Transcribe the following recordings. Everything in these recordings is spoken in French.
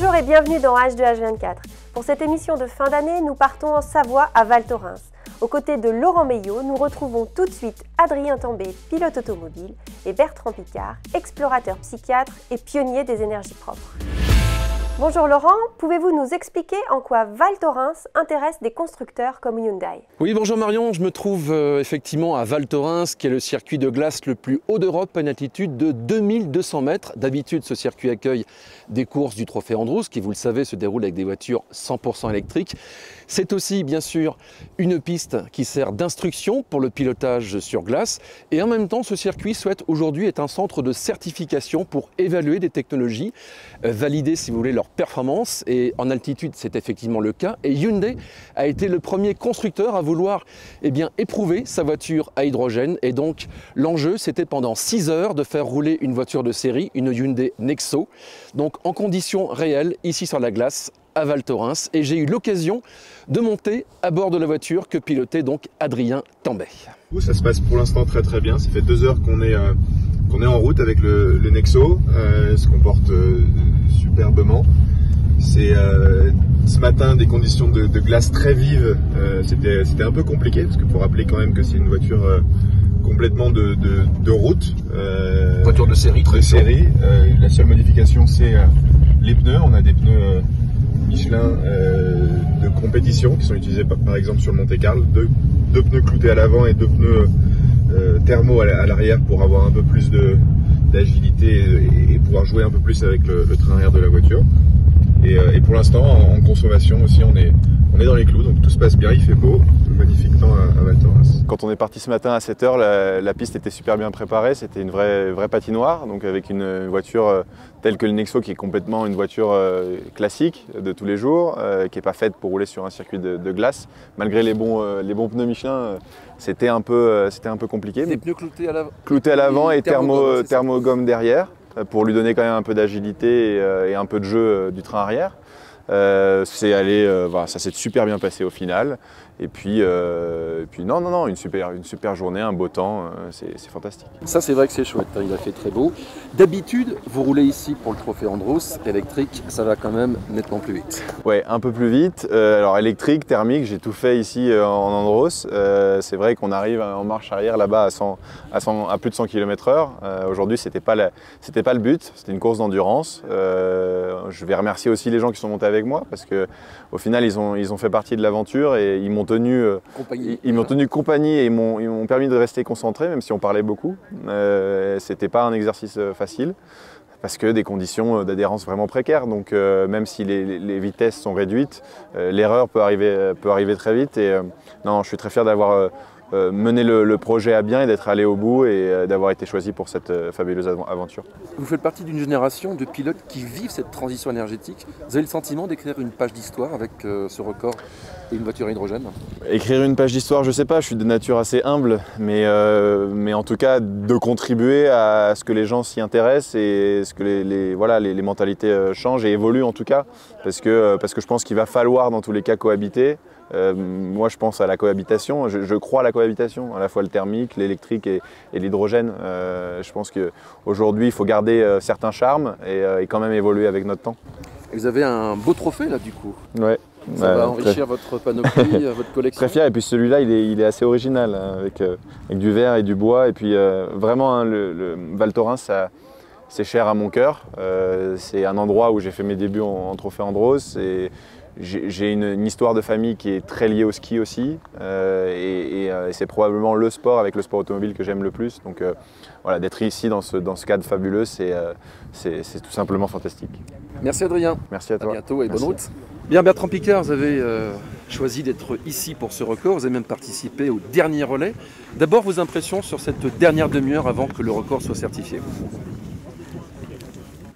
Bonjour et bienvenue dans H2H24. Pour cette émission de fin d'année, nous partons en Savoie à Val Thorens. Aux côtés de Laurent Meillot, nous retrouvons tout de suite Adrien Tambay, pilote automobile, et Bertrand Picard, explorateur psychiatre et pionnier des énergies propres. Bonjour Laurent, pouvez-vous nous expliquer en quoi Val Thorens intéresse des constructeurs comme Hyundai? Oui, bonjour Marion, je me trouve effectivement à Val Thorens, qui est le circuit de glace le plus haut d'Europe à une altitude de 2200 mètres. D'habitude, ce circuit accueille des courses du Trophée Andros, qui, vous le savez, se déroule avec des voitures 100% électriques. C'est aussi, bien sûr, une piste qui sert d'instruction pour le pilotage sur glace. Et en même temps, ce circuit souhaite aujourd'hui être un centre de certification pour évaluer des technologies, valider, si vous voulez, leur performance. Et en altitude, c'est effectivement le cas. Et Hyundai a été le premier constructeur à vouloir éprouver sa voiture à hydrogène. Et donc, l'enjeu, c'était pendant 6 heures de faire rouler une voiture de série, une Hyundai Nexo. Donc, en conditions réelles, ici sur la glace, à Val Thorens, et j'ai eu l'occasion de monter à bord de la voiture que pilotait donc Adrien Tambay. Ça se passe pour l'instant très bien. Ça fait 2 heures qu'on est en route avec le Nexo. Se comporte superbement. C'est ce matin des conditions de glace très vives. C'était un peu compliqué parce qu'il faut rappeler quand même que c'est une voiture complètement de route. Voiture de série, très série. La seule modification, c'est les pneus. On a des pneus Michelin de compétition qui sont utilisés par exemple sur le Monte-Carlo. Deux pneus cloutés à l'avant et 2 pneus thermo à l'arrière pour avoir un peu plus d'agilité et pouvoir jouer un peu plus avec le train arrière de la voiture. Et pour l'instant, en consommation aussi, on est dans les clous, donc tout se passe bien, il fait beau, magnifique temps à Val Thorens. Quand on est parti ce matin à 7 h, la piste était super bien préparée, c'était une vraie patinoire, donc avec une voiture telle que le Nexo, qui est complètement une voiture classique de tous les jours, qui n'est pas faite pour rouler sur un circuit de glace. Malgré les bons pneus Michelin, c'était un peu compliqué. Des pneus cloutés à l'avant et thermogomme derrière, pour lui donner quand même un peu d'agilité et un peu de jeu du train arrière. Ça s'est super bien passé au final. Et puis non, une super journée, un beau temps, c'est fantastique. Ça c'est vrai que c'est chouette, il a fait très beau. D'habitude, vous roulez ici pour le Trophée Andros, électrique, ça va quand même nettement plus vite. Ouais, un peu plus vite. Alors électrique, thermique, j'ai tout fait ici en Andros. C'est vrai qu'on arrive en marche arrière là-bas à plus de 100 km/h. Aujourd'hui, c'était pas le but, c'était une course d'endurance. Je vais remercier aussi les gens qui sont montés avec moi parce que au final, ils ont fait partie de l'aventure et ils m'ont tenu compagnie et ils m'ont permis de rester concentré, même si on parlait beaucoup. C'était pas un exercice facile parce que des conditions d'adhérence vraiment précaires. Donc même si les vitesses sont réduites, l'erreur peut arriver très vite. Et non, je suis très fier d'avoir mener le projet à bien et d'être allé au bout et d'avoir été choisi pour cette fabuleuse aventure. Vous faites partie d'une génération de pilotes qui vivent cette transition énergétique. Vous avez le sentiment d'écrire une page d'histoire avec ce record et une voiture à hydrogène? Écrire une page d'histoire, je ne sais pas, je suis de nature assez humble, mais en tout cas de contribuer à ce que les gens s'y intéressent et ce que les mentalités changent et évoluent en tout cas, parce que je pense qu'il va falloir dans tous les cas cohabiter. Moi je pense à la cohabitation, je crois à la cohabitation, à la fois le thermique, l'électrique et l'hydrogène. Je pense qu'aujourd'hui il faut garder certains charmes et quand même évoluer avec notre temps. Et vous avez un beau trophée là du coup. Ouais. Ça va enrichir votre panoplie, votre collection. Très fier, et puis celui-là il est assez original, hein, avec du verre et du bois, et puis vraiment hein, le Val Thorens c'est cher à mon cœur. C'est un endroit où j'ai fait mes débuts en Trophée Andros. J'ai une histoire de famille qui est très liée au ski aussi et c'est probablement le sport avec le sport automobile que j'aime le plus. Donc voilà, d'être ici dans ce cadre fabuleux, c'est tout simplement fantastique. Merci Adrien. Merci à toi. À bientôt et Merci. bonne route. Bien Bertrand Picard, vous avez choisi d'être ici pour ce record, vous avez même participé au dernier relais. D'abord vos impressions sur cette dernière demi-heure avant que le record soit certifié.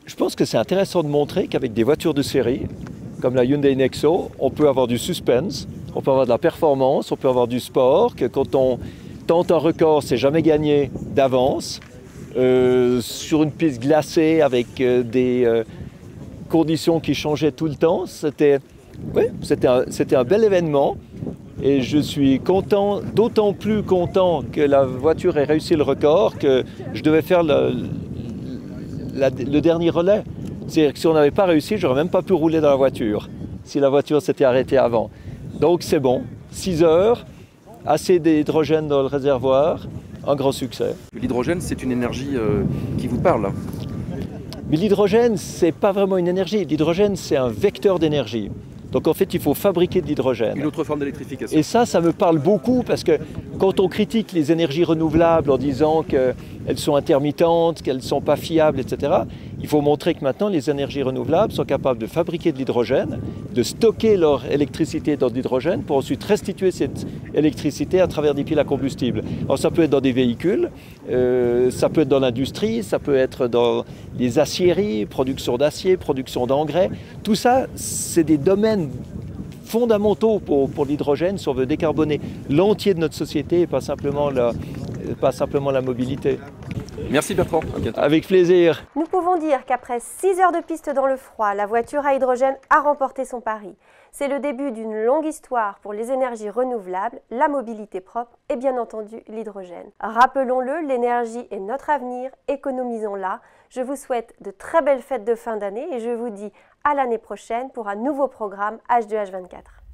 Je pense que c'est intéressant de montrer qu'avec des voitures de série, comme la Hyundai Nexo, on peut avoir du suspense, on peut avoir de la performance, on peut avoir du sport, que quand on tente un record, c'est jamais gagné d'avance. Sur une piste glacée avec des conditions qui changeaient tout le temps, c'était un bel événement. Et je suis content, d'autant plus content que la voiture ait réussi le record que je devais faire le dernier relais. C'est-à-dire que si on n'avait pas réussi, j'aurais même pas pu rouler dans la voiture, si la voiture s'était arrêtée avant. Donc c'est bon, 6 heures, assez d'hydrogène dans le réservoir, un grand succès. L'hydrogène, c'est une énergie qui vous parle. Mais l'hydrogène, c'est pas vraiment une énergie. L'hydrogène, c'est un vecteur d'énergie. Donc en fait, il faut fabriquer de l'hydrogène. Une autre forme d'électrification. Et ça me parle beaucoup parce que quand on critique les énergies renouvelables en disant qu'elles sont intermittentes, qu'elles ne sont pas fiables, etc., il faut montrer que maintenant les énergies renouvelables sont capables de fabriquer de l'hydrogène, de stocker leur électricité dans de l'hydrogène pour ensuite restituer cette électricité à travers des piles à combustible. Alors ça peut être dans des véhicules, ça peut être dans l'industrie, ça peut être dans les aciéries, production d'acier, production d'engrais. Tout ça, c'est des domaines fondamentaux pour l'hydrogène si on veut décarboner l'entier de notre société et pas simplement la mobilité. Merci Bertrand, à bientôt. Avec plaisir. Nous pouvons dire qu'après 6 heures de piste dans le froid, la voiture à hydrogène a remporté son pari. C'est le début d'une longue histoire pour les énergies renouvelables, la mobilité propre et bien entendu l'hydrogène. Rappelons-le, l'énergie est notre avenir, économisons-la. Je vous souhaite de très belles fêtes de fin d'année et je vous dis à l'année prochaine pour un nouveau programme H2H24.